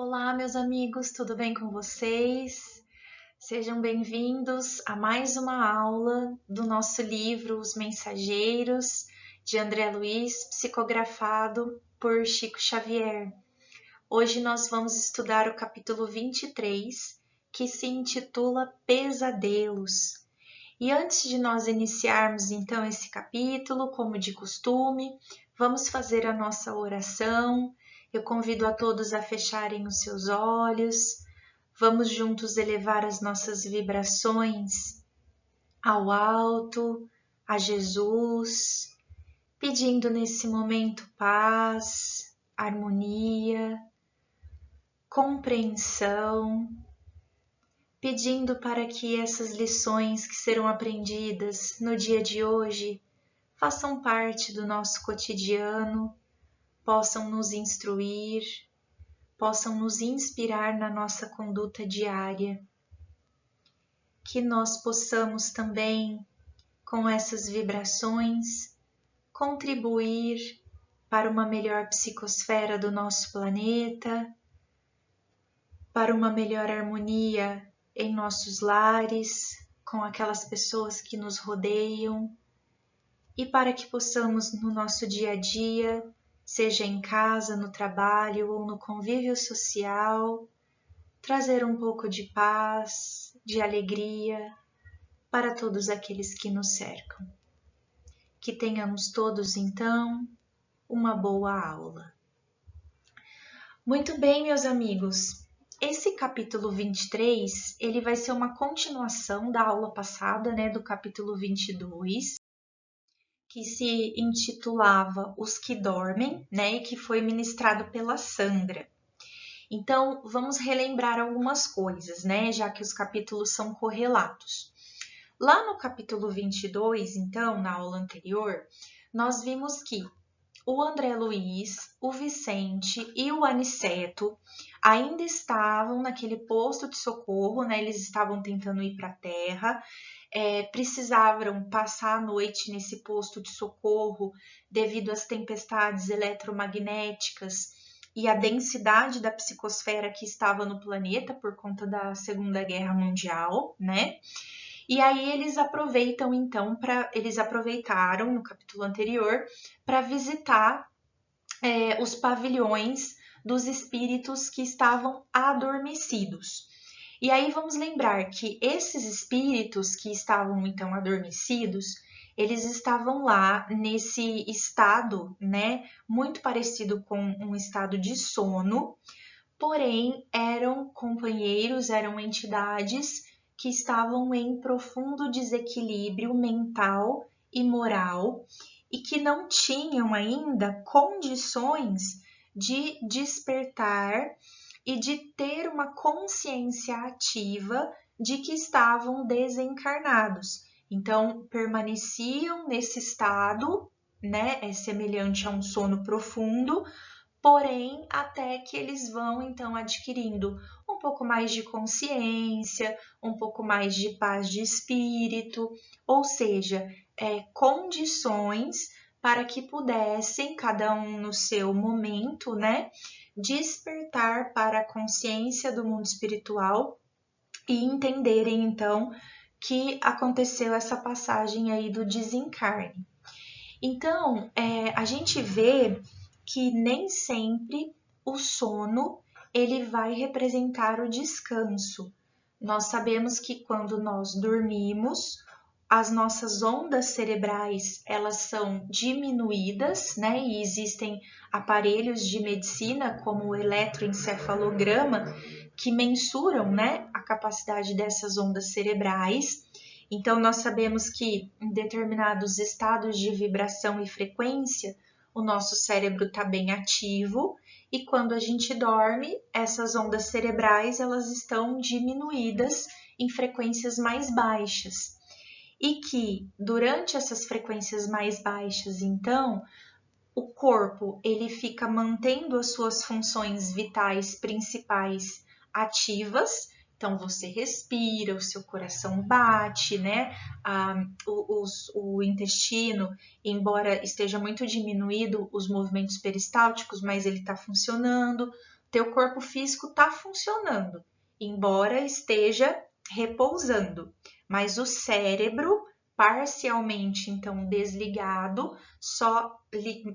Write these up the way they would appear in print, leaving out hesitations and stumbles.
Olá, meus amigos, tudo bem com vocês? Sejam bem-vindos a mais uma aula do nosso livro Os Mensageiros, de André Luiz, psicografado por Chico Xavier. Hoje nós vamos estudar o capítulo 23, que se intitula Pesadelos. E antes de nós iniciarmos então esse capítulo, como de costume, vamos fazer a nossa oração. Eu convido a todos a fecharem os seus olhos. Vamos juntos elevar as nossas vibrações ao alto, a Jesus, pedindo nesse momento paz, harmonia, compreensão, pedindo para que essas lições que serão aprendidas no dia de hoje façam parte do nosso cotidiano, possam nos instruir, possam nos inspirar na nossa conduta diária. Que nós possamos também, com essas vibrações, contribuir para uma melhor psicosfera do nosso planeta, para uma melhor harmonia em nossos lares, com aquelas pessoas que nos rodeiam, e para que possamos no nosso dia a dia, seja em casa, no trabalho ou no convívio social, trazer um pouco de paz, de alegria para todos aqueles que nos cercam. Que tenhamos todos, então, uma boa aula. Muito bem, meus amigos. Esse capítulo 23, ele vai ser uma continuação da aula passada, do capítulo 22, que se intitulava Os que Dormem, e que foi ministrado pela Sandra. Então, vamos relembrar algumas coisas, já que os capítulos são correlatos. Lá no capítulo 22, então, na aula anterior, nós vimos que o André Luiz, o Vicente e o Aniceto ainda estavam naquele posto de socorro, eles estavam tentando ir para a Terra, precisavam passar a noite nesse posto de socorro devido às tempestades eletromagnéticas e à densidade da psicosfera que estava no planeta por conta da Segunda Guerra Mundial, E aí eles aproveitaram no capítulo anterior para visitar os pavilhões dos espíritos que estavam adormecidos. E aí vamos lembrar que esses espíritos que estavam então adormecidos, eles estavam lá nesse estado, muito parecido com um estado de sono, porém eram companheiros, eram entidades que estavam em profundo desequilíbrio mental e moral e que não tinham ainda condições de despertar e de ter uma consciência ativa de que estavam desencarnados. Então, permaneciam nesse estado, semelhante a um sono profundo, porém, até que eles vão, então, adquirindo um pouco mais de consciência, um pouco mais de paz de espírito, ou seja, condições para que pudessem, cada um no seu momento, despertar para a consciência do mundo espiritual e entenderem, então, que aconteceu essa passagem aí do desencarne. Então, a gente vê que nem sempre o sono ele vai representar o descanso. Nós sabemos que quando nós dormimos, as nossas ondas cerebrais elas são diminuídas, e existem aparelhos de medicina como o eletroencefalograma que mensuram, a capacidade dessas ondas cerebrais. Então nós sabemos que em determinados estados de vibração e frequência o nosso cérebro está bem ativo e quando a gente dorme, essas ondas cerebrais elas estão diminuídas em frequências mais baixas. E que durante essas frequências mais baixas, então, o corpo ele fica mantendo as suas funções vitais principais ativas. Então, você respira, o seu coração bate, o intestino, embora esteja muito diminuído os movimentos peristálticos, mas ele está funcionando. teu corpo físico está funcionando, embora esteja repousando, mas o cérebro parcialmente então desligado, só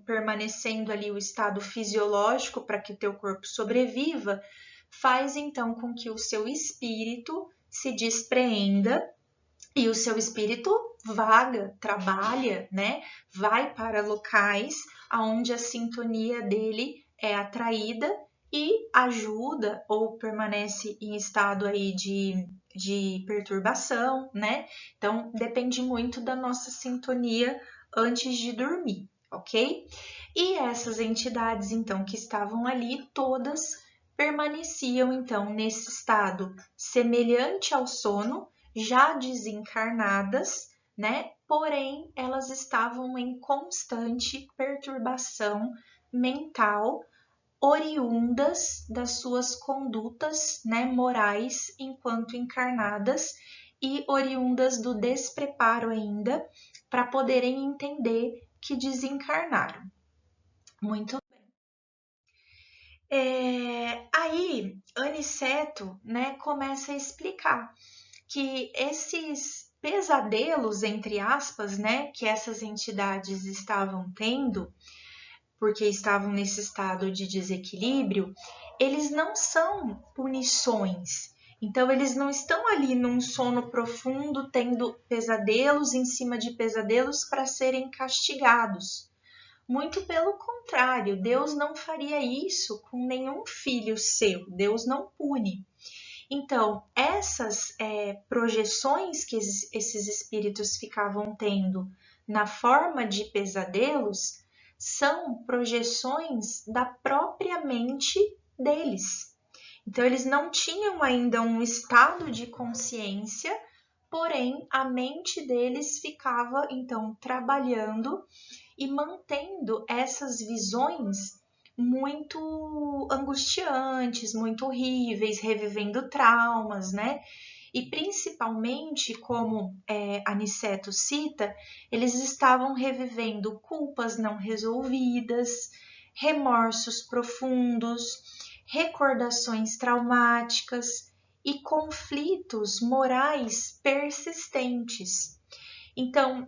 permanecendo ali o estado fisiológico para que o teu corpo sobreviva, faz então com que o seu espírito se despreenda e o seu espírito vaga, trabalha, né? Vai para locais onde a sintonia dele é atraída e ajuda ou permanece em estado aí de perturbação, né? Então depende muito da nossa sintonia antes de dormir, ok? E essas entidades então que estavam ali todas permaneciam então nesse estado semelhante ao sono, já desencarnadas, né? Porém, elas estavam em constante perturbação mental, oriundas das suas condutas, né, morais enquanto encarnadas e oriundas do despreparo ainda para poderem entender que desencarnaram. Muito aí, Aniceto, né, começa a explicar que esses pesadelos, entre aspas, né, que essas entidades estavam tendo, porque estavam nesse estado de desequilíbrio, eles não são punições. Então, eles não estão ali num sono profundo, tendo pesadelos em cima de pesadelos para serem castigados. Muito pelo contrário, Deus não faria isso com nenhum filho seu. Deus não pune. Então, essas projeções que esses espíritos ficavam tendo na forma de pesadelos são projeções da própria mente deles. Então, eles não tinham ainda um estado de consciência, porém, a mente deles ficava, então, trabalhando e mantendo essas visões muito angustiantes, muito horríveis, revivendo traumas, né? E principalmente, como Aniceto cita, eles estavam revivendo culpas não resolvidas, remorsos profundos, recordações traumáticas e conflitos morais persistentes. Então,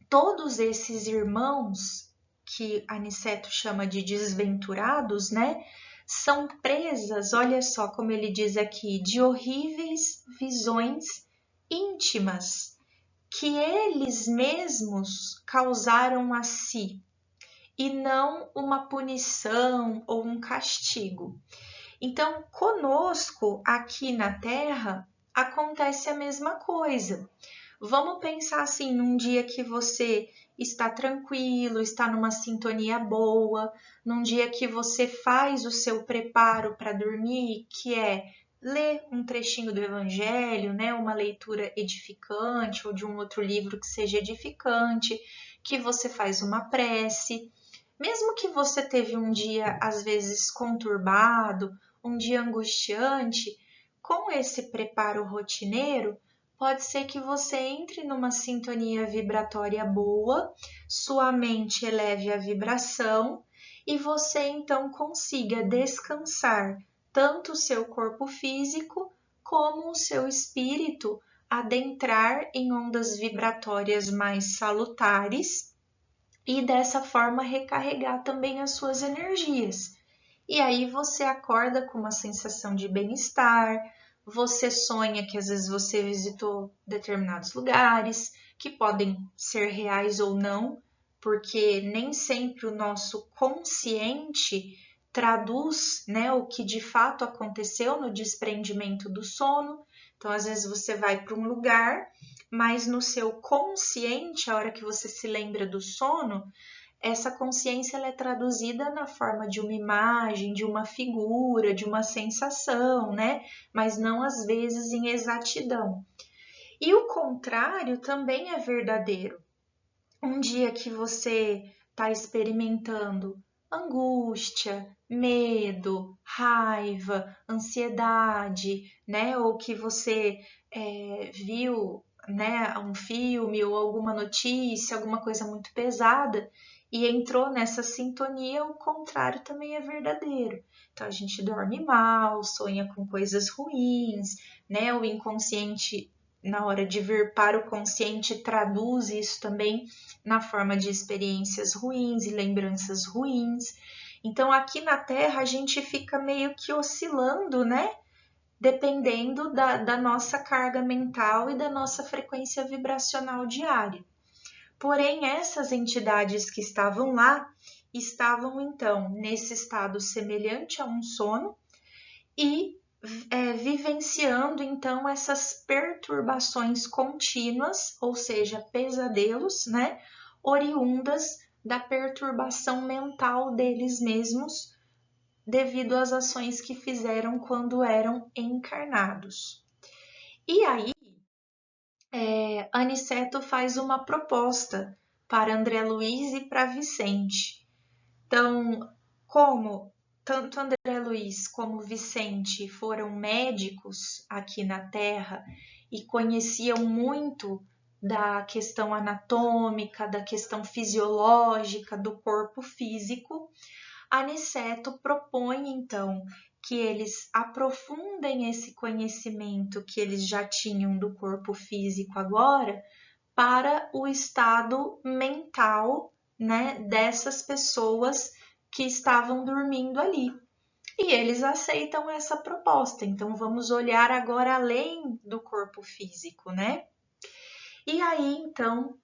todos esses irmãos que Aniceto chama de desventurados, né? São presas, olha só como ele diz aqui, de horríveis visões íntimas que eles mesmos causaram a si e não uma punição ou um castigo. Então, conosco aqui na Terra acontece a mesma coisa. Vamos pensar assim, num dia que você está tranquilo, está numa sintonia boa, num dia que você faz o seu preparo para dormir, que é ler um trechinho do Evangelho, né, uma leitura edificante ou de um outro livro que seja edificante, que você faz uma prece. Mesmo que você teve um dia às vezes conturbado, um dia angustiante, com esse preparo rotineiro, pode ser que você entre numa sintonia vibratória boa, sua mente eleve a vibração e você então consiga descansar tanto o seu corpo físico como o seu espírito, adentrar em ondas vibratórias mais salutares e dessa forma recarregar também as suas energias. E aí você acorda com uma sensação de bem-estar, você sonha que às vezes você visitou determinados lugares, que podem ser reais ou não, porque nem sempre o nosso consciente traduz, né, o que de fato aconteceu no desprendimento do sono. Então, às vezes você vai para um lugar, mas no seu consciente, a hora que você se lembra do sono, essa consciência ela é traduzida na forma de uma imagem, de uma figura, de uma sensação, né? Mas não às vezes em exatidão. E o contrário também é verdadeiro. Um dia que você está experimentando angústia, medo, raiva, ansiedade, né? Ou que você viu, né, um filme ou alguma notícia, alguma coisa muito pesada, e entrou nessa sintonia, o contrário também é verdadeiro. Então a gente dorme mal, sonha com coisas ruins, né? O inconsciente, na hora de vir para o consciente, traduz isso também na forma de experiências ruins e lembranças ruins. Então aqui na Terra a gente fica meio que oscilando, né? Dependendo da nossa carga mental e da nossa frequência vibracional diária. Porém, essas entidades que estavam lá estavam então nesse estado semelhante a um sono e vivenciando então essas perturbações contínuas, ou seja, pesadelos, né, oriundas da perturbação mental deles mesmos devido às ações que fizeram quando eram encarnados. E aí, Aniceto faz uma proposta para André Luiz e para Vicente. Então, como tanto André Luiz como Vicente foram médicos aqui na Terra e conheciam muito da questão anatômica, da questão fisiológica do corpo físico, Aniceto propõe então que eles aprofundem esse conhecimento que eles já tinham do corpo físico agora para o estado mental, né, dessas pessoas que estavam dormindo ali. E eles aceitam essa proposta. Então vamos olhar agora além do corpo físico, né? E aí então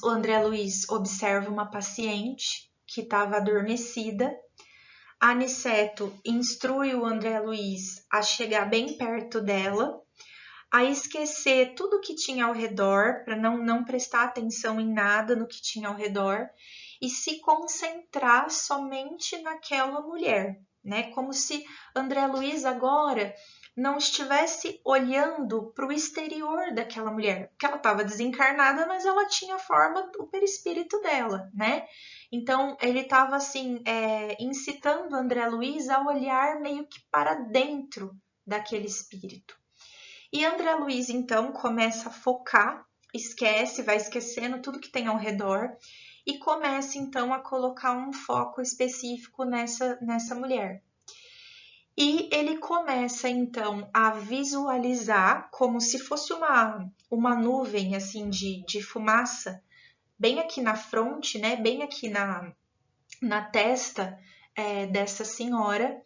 o André Luiz observa uma paciente que estava adormecida. Aniceto instrui o André Luiz a chegar bem perto dela, a esquecer tudo que tinha ao redor, para não prestar atenção em nada no que tinha ao redor, e se concentrar somente naquela mulher, né? Como se André Luiz agora não estivesse olhando para o exterior daquela mulher, porque ela estava desencarnada, mas ela tinha a forma, o perispírito dela, né? Então ele estava assim incitando André Luiz a olhar meio que para dentro daquele espírito. E André Luiz então começa a focar, vai esquecendo tudo que tem ao redor e começa então a colocar um foco específico nessa mulher. E ele começa então a visualizar como se fosse uma nuvem assim de fumaça, bem aqui na fronte, né? Bem aqui na testa dessa senhora.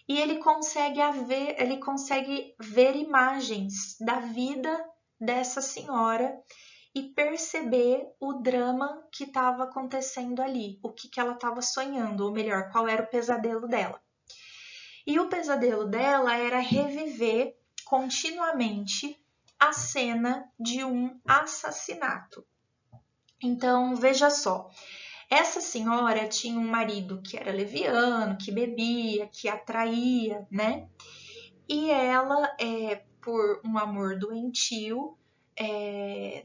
E ele consegue ver imagens da vida dessa senhora e perceber o drama que estava acontecendo ali, o que ela estava sonhando, ou melhor, qual era o pesadelo dela. E o pesadelo dela era reviver continuamente a cena de um assassinato. Então, veja só, essa senhora tinha um marido que era leviano, que bebia, que atraía, né? E ela, por um amor doentio,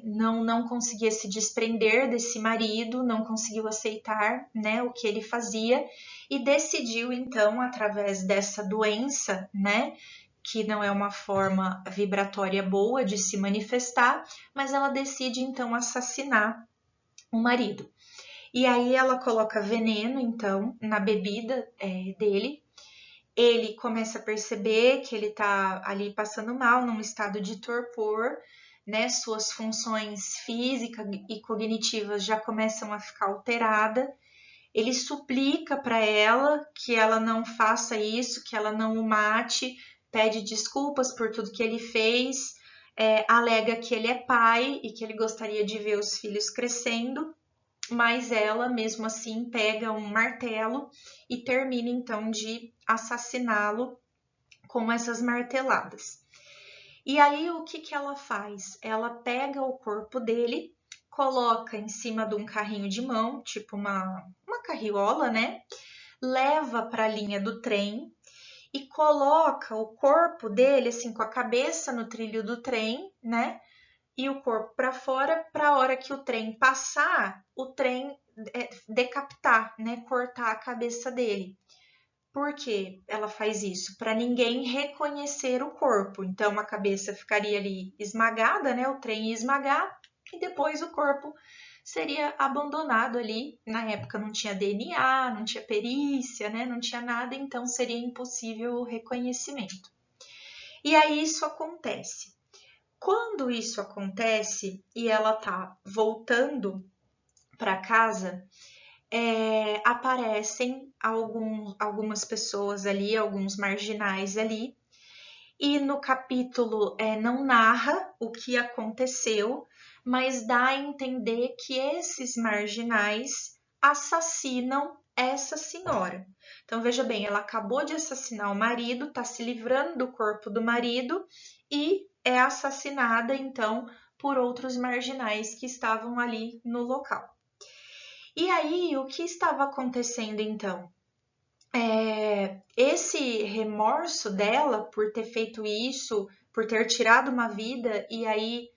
não conseguia se desprender desse marido, não conseguiu aceitar, né, o que ele fazia e decidiu então, através dessa doença, né, que não é uma forma vibratória boa de se manifestar, mas ela decide então assassinar o marido. E aí ela coloca veneno então na bebida dele. Ele começa a perceber que ele tá ali passando mal, num estado de torpor, né? Suas funções físicas e cognitivas já começam a ficar alteradas. Ele suplica para ela que ela não faça isso, que ela não o mate, pede desculpas por tudo que ele fez, alega que ele é pai e que ele gostaria de ver os filhos crescendo, mas ela mesmo assim pega um martelo e termina então de assassiná-lo com essas marteladas. E aí o que ela faz? Ela pega o corpo dele, coloca em cima de um carrinho de mão, tipo uma carriola, né? Leva para a linha do trem e coloca o corpo dele assim com a cabeça no trilho do trem, né? E o corpo para fora, para a hora que o trem passar, o trem decapitar, né? Cortar a cabeça dele. Por que ela faz isso? Para ninguém reconhecer o corpo. Então a cabeça ficaria ali esmagada, né? O trem ia esmagar e depois o corpo seria abandonado ali. Na época não tinha DNA, não tinha perícia, né? Não tinha nada, então seria impossível o reconhecimento. E aí isso acontece. Quando isso acontece e ela tá voltando para casa, aparecem algumas pessoas ali, alguns marginais ali, e no capítulo não narra o que aconteceu, mas dá a entender que esses marginais assassinam essa senhora. Então veja bem, ela acabou de assassinar o marido, está se livrando do corpo do marido e é assassinada então por outros marginais que estavam ali no local. E aí, o que estava acontecendo então? Esse remorso dela por ter feito isso, por ter tirado uma vida e aí,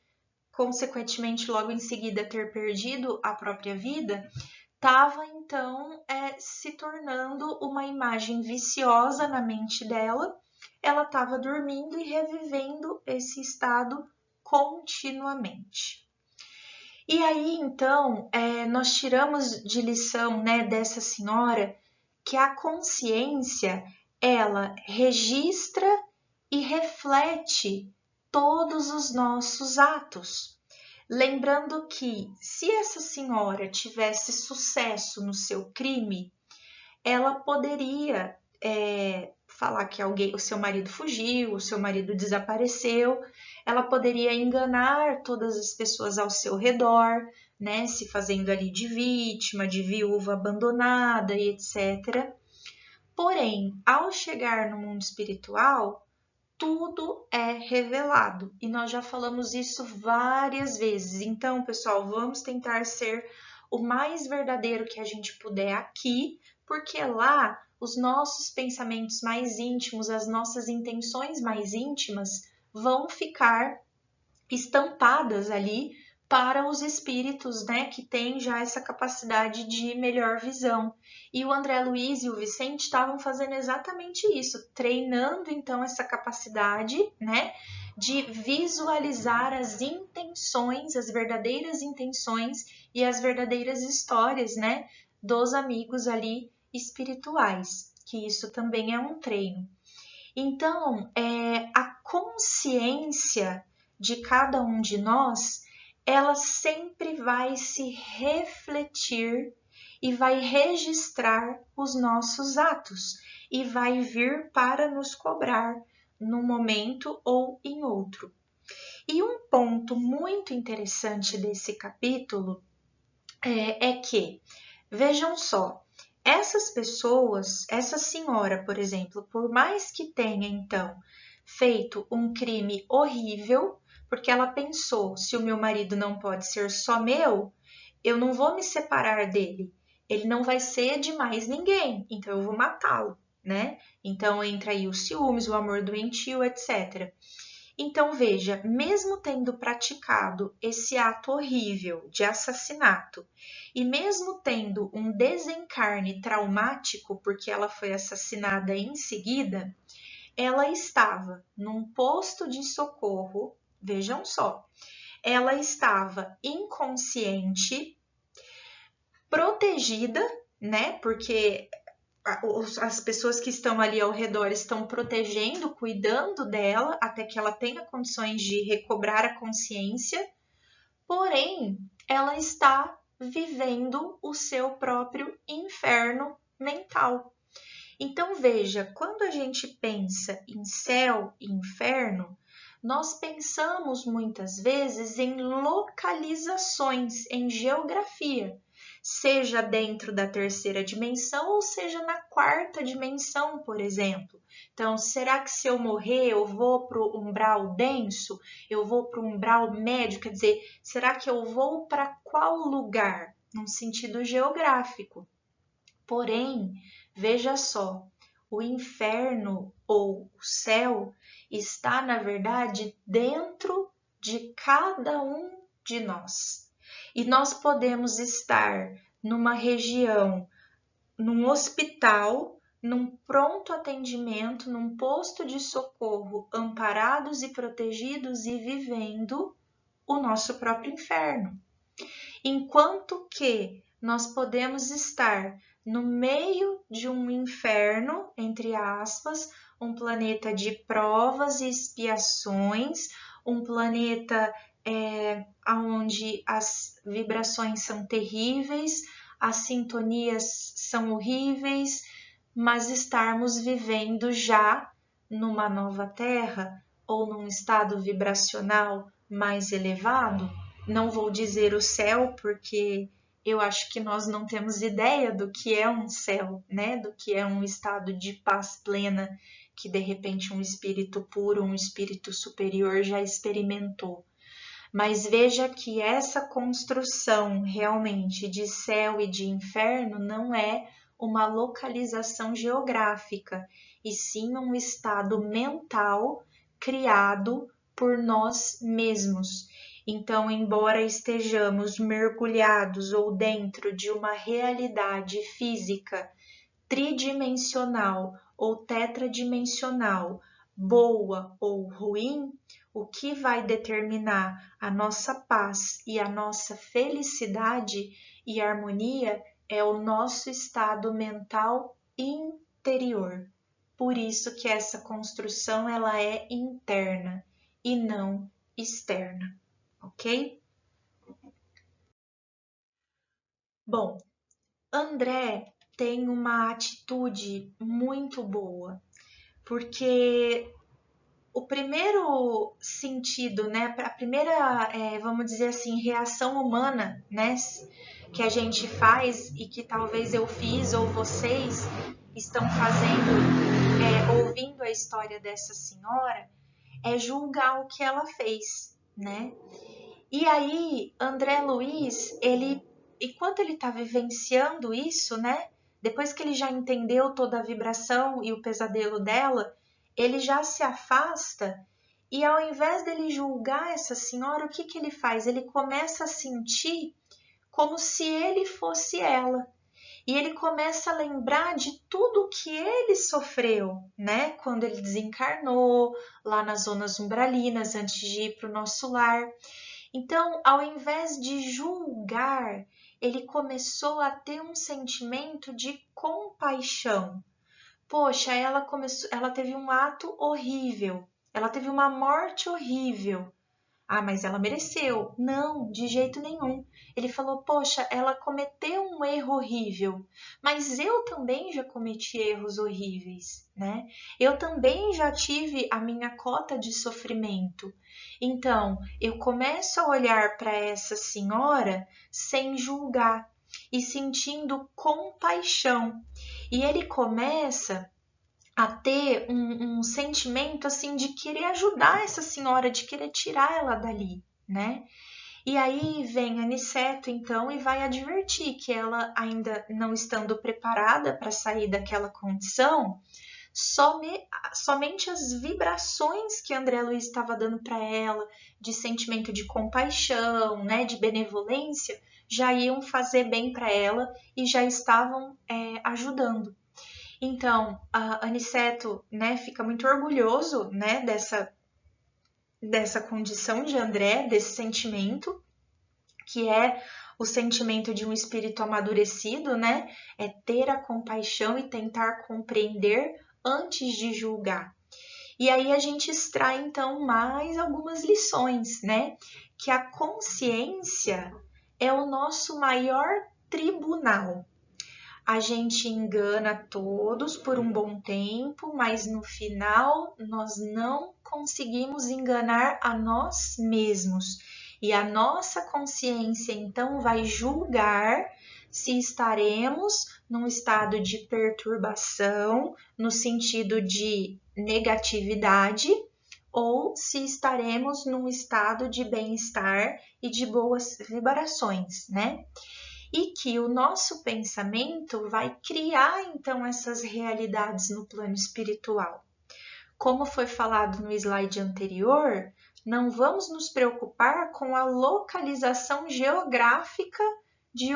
consequentemente, logo em seguida ter perdido a própria vida, estava então se tornando uma imagem viciosa na mente dela. Ela estava dormindo e revivendo esse estado continuamente. E aí, então, nós tiramos de lição, né, dessa senhora que a consciência, ela registra e reflete todos os nossos atos. Lembrando que, se essa senhora tivesse sucesso no seu crime, ela poderia falar que o seu marido fugiu, o seu marido desapareceu, ela poderia enganar todas as pessoas ao seu redor, né, se fazendo ali de vítima, de viúva abandonada e etc. Porém, ao chegar no mundo espiritual, tudo é revelado e nós já falamos isso várias vezes. Então, pessoal, vamos tentar ser o mais verdadeiro que a gente puder aqui, porque lá os nossos pensamentos mais íntimos, as nossas intenções mais íntimas vão ficar estampadas ali para os espíritos, né, que têm já essa capacidade de melhor visão. E o André Luiz e o Vicente estavam fazendo exatamente isso, treinando então essa capacidade, né, de visualizar as intenções, as verdadeiras intenções e as verdadeiras histórias, né, dos amigos ali espirituais, que isso também é um treino. Então, a consciência de cada um de nós, ela sempre vai se refletir e vai registrar os nossos atos e vai vir para nos cobrar num momento ou em outro. E um ponto muito interessante desse capítulo é que, vejam só, essas pessoas, essa senhora, por exemplo, por mais que tenha então feito um crime horrível, porque ela pensou, se o meu marido não pode ser só meu, eu não vou me separar dele, ele não vai ser de mais ninguém, então eu vou matá-lo, né? Então entra aí os ciúmes, o amor doentio, etc. Então veja, mesmo tendo praticado esse ato horrível de assassinato e mesmo tendo um desencarne traumático, porque ela foi assassinada em seguida, ela estava num posto de socorro, vejam só, ela estava inconsciente, protegida, né? Porque as pessoas que estão ali ao redor estão protegendo, cuidando dela até que ela tenha condições de recobrar a consciência, porém, ela está vivendo o seu próprio inferno mental. Então, veja, quando a gente pensa em céu e inferno, nós pensamos muitas vezes em localizações, em geografia, seja dentro da terceira dimensão ou seja na quarta dimensão, por exemplo. Então, será que se eu morrer eu vou para o umbral denso? Eu vou para o umbral médio? Quer dizer, será que eu vou para qual lugar? Num sentido geográfico. Porém, veja só, o inferno ou o céu está, na verdade, dentro de cada um de nós. E nós podemos estar numa região, num hospital, num pronto atendimento, num posto de socorro, amparados e protegidos e vivendo o nosso próprio inferno. enquanto que nós podemos estar no meio de um inferno, entre aspas, um planeta de provas e expiações, um planeta onde as vibrações são terríveis, as sintonias são horríveis, mas estarmos vivendo já numa nova Terra ou num estado vibracional mais elevado. Não vou dizer o céu, porque eu acho que nós não temos ideia do que é um céu, né? Do que é um estado de paz plena que de repente um espírito puro, um espírito superior já experimentou. Mas veja que essa construção realmente de céu e de inferno não é uma localização geográfica, e sim um estado mental criado por nós mesmos. Então, embora estejamos mergulhados ou dentro de uma realidade física tridimensional ou tetradimensional, boa ou ruim, o que vai determinar a nossa paz e a nossa felicidade e harmonia é o nosso estado mental interior. Por isso que essa construção ela é interna e não externa, ok? Bom, André tem uma atitude muito boa, porque o primeiro sentido, né, a primeira, vamos dizer assim, reação humana, né, que a gente faz e que talvez eu fiz ou vocês estão fazendo, ouvindo a história dessa senhora, é julgar o que ela fez, né? E aí, André Luiz, enquanto ele está vivenciando isso, né? Depois que ele já entendeu toda a vibração e o pesadelo dela, ele já se afasta e ao invés dele julgar essa senhora, o que que ele faz? Ele começa a sentir como se ele fosse ela. E ele começa a lembrar de tudo que ele sofreu, né? Quando ele desencarnou, lá nas zonas umbralinas, antes de ir para o nosso lar. Então, ao invés de julgar, ele começou a ter um sentimento de compaixão. Poxa, ela teve um ato horrível, ela teve uma morte horrível. Ah, mas ela mereceu. Não, de jeito nenhum. Ele falou: poxa, ela cometeu um erro horrível, mas eu também já cometi erros horríveis, né? Eu também já tive a minha cota de sofrimento. Então, eu começo a olhar para essa senhora sem julgar e sentindo compaixão. E ele começa a ter um sentimento assim de querer ajudar essa senhora, de querer tirar ela dali, né? E aí vem Aniceto então e vai advertir que ela, ainda não estando preparada para sair daquela condição, somente as vibrações que André Luiz estava dando para ela, de sentimento de compaixão, né, de benevolência, já iam fazer bem para ela e já estavam ajudando. Então, Aniceto, né, fica muito orgulhoso, né, dessa condição de André, desse sentimento, que é o sentimento de um espírito amadurecido, né, é ter a compaixão e tentar compreender antes de julgar. E aí a gente extrai, então, mais algumas lições, né, que a consciência é o nosso maior tribunal. A gente engana todos por um bom tempo, mas no final nós não conseguimos enganar a nós mesmos. E a nossa consciência então vai julgar se estaremos num estado de perturbação, no sentido de negatividade, ou se estaremos num estado de bem-estar e de boas vibrações, né? E que o nosso pensamento vai criar então essas realidades no plano espiritual. Como foi falado no slide anterior, não vamos nos preocupar com a localização geográfica de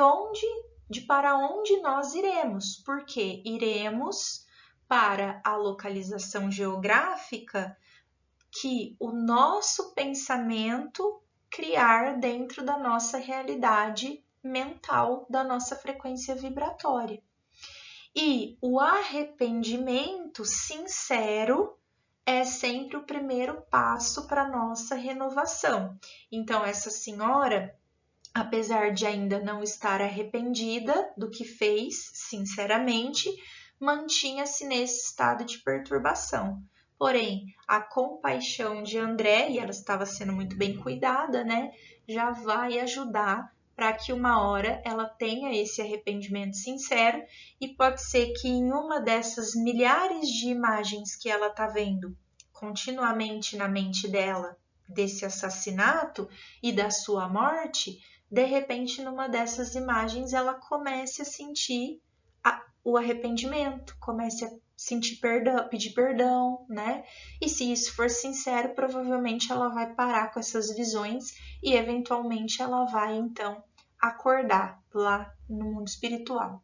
para onde nós iremos, porque iremos para a localização geográfica que o nosso pensamento criar dentro da nossa realidade mental, da nossa frequência vibratória. E o arrependimento sincero é sempre o primeiro passo para a nossa renovação. Então, essa senhora, apesar de ainda não estar arrependida do que fez, sinceramente, mantinha-se nesse estado de perturbação. Porém, a compaixão de André, e ela estava sendo muito bem cuidada, né, já vai ajudar para que uma hora ela tenha esse arrependimento sincero, e pode ser que em uma dessas milhares de imagens que ela está vendo continuamente na mente dela, desse assassinato e da sua morte, de repente, numa dessas imagens, ela comece a sentir o arrependimento, comece a sentir perdão, pedir perdão, né? E se isso for sincero, provavelmente ela vai parar com essas visões e eventualmente ela vai então acordar lá no mundo espiritual.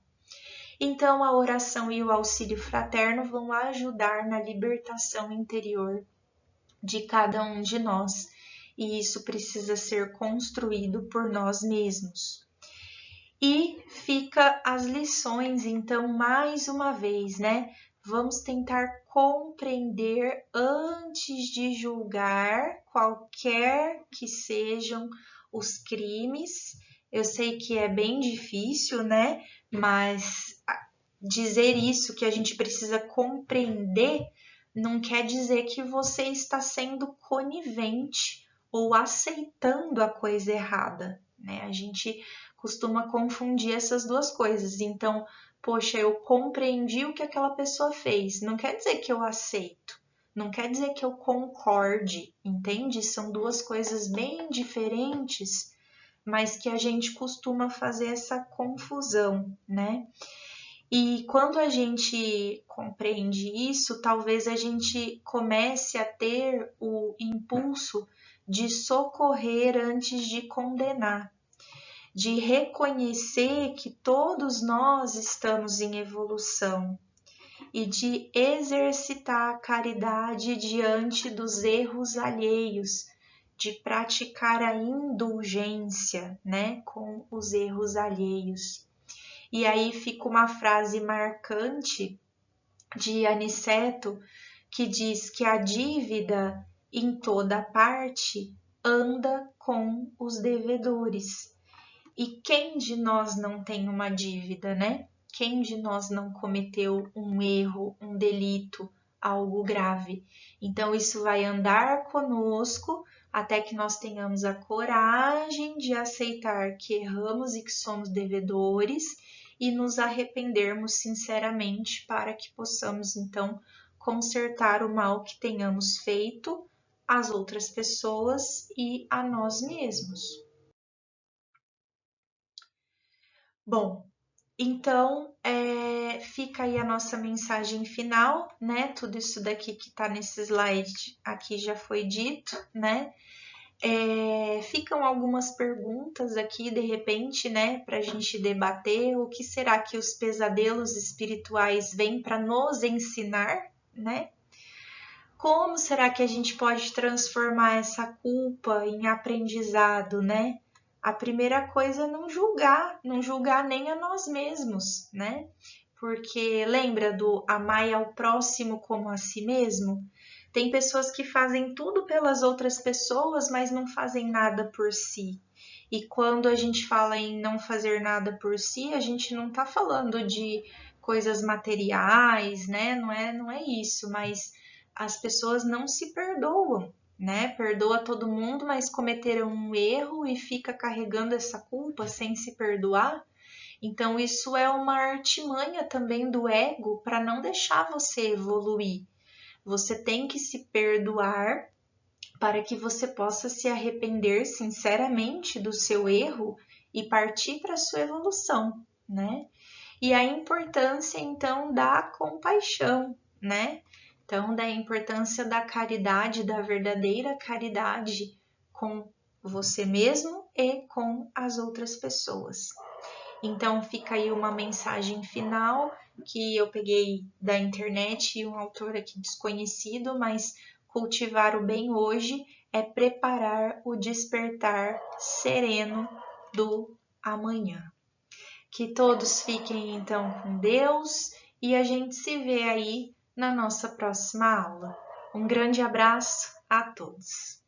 Então a oração e o auxílio fraterno vão ajudar na libertação interior de cada um de nós, e isso precisa ser construído por nós mesmos. E fica as lições, então, mais uma vez, né? Vamos tentar compreender antes de julgar qualquer que sejam os crimes. Eu sei que é bem difícil, né? Mas dizer isso, que a gente precisa compreender, não quer dizer que você está sendo conivente ou aceitando a coisa errada, né? A gente costuma confundir essas duas coisas. Então, poxa, eu compreendi o que aquela pessoa fez. Não quer dizer que eu aceito. Não quer dizer que eu concorde, entende? São duas coisas bem diferentes, mas que a gente costuma fazer essa confusão, né? E quando a gente compreende isso, talvez a gente comece a ter o impulso de socorrer antes de condenar, de reconhecer que todos nós estamos em evolução e de exercitar a caridade diante dos erros alheios, de praticar a indulgência, né, com os erros alheios. E aí fica uma frase marcante de Aniceto que diz que a dívida em toda parte anda com os devedores. E quem de nós não tem uma dívida, né? Quem de nós não cometeu um erro, um delito, algo grave? Então, isso vai andar conosco até que nós tenhamos a coragem de aceitar que erramos e que somos devedores e nos arrependermos sinceramente para que possamos, então, consertar o mal que tenhamos feito às outras pessoas e a nós mesmos. Bom, então fica aí a nossa mensagem final, né? Tudo isso daqui que tá nesse slide aqui já foi dito, né? Ficam algumas perguntas aqui, de repente, né, para a gente debater. O que será que os pesadelos espirituais vêm para nos ensinar, né? Como será que a gente pode transformar essa culpa em aprendizado, né? A primeira coisa é não julgar nem a nós mesmos, né? Porque lembra do amai ao próximo como a si mesmo? Tem pessoas que fazem tudo pelas outras pessoas, mas não fazem nada por si. E quando a gente fala em não fazer nada por si, a gente não está falando de coisas materiais, né? Não é isso, mas as pessoas não se perdoam, né? Perdoa todo mundo, mas cometeram um erro e fica carregando essa culpa sem se perdoar. Então, isso é uma artimanha também do ego para não deixar você evoluir. Você tem que se perdoar para que você possa se arrepender sinceramente do seu erro e partir para a sua evolução, né? E a importância, então, da compaixão, né? Então, da importância da caridade, da verdadeira caridade com você mesmo e com as outras pessoas. Então, fica aí uma mensagem final que eu peguei da internet e um autor aqui desconhecido, mas cultivar o bem hoje é preparar o despertar sereno do amanhã. Que todos fiquem então com Deus e a gente se vê aí na nossa próxima aula. Um grande abraço a todos.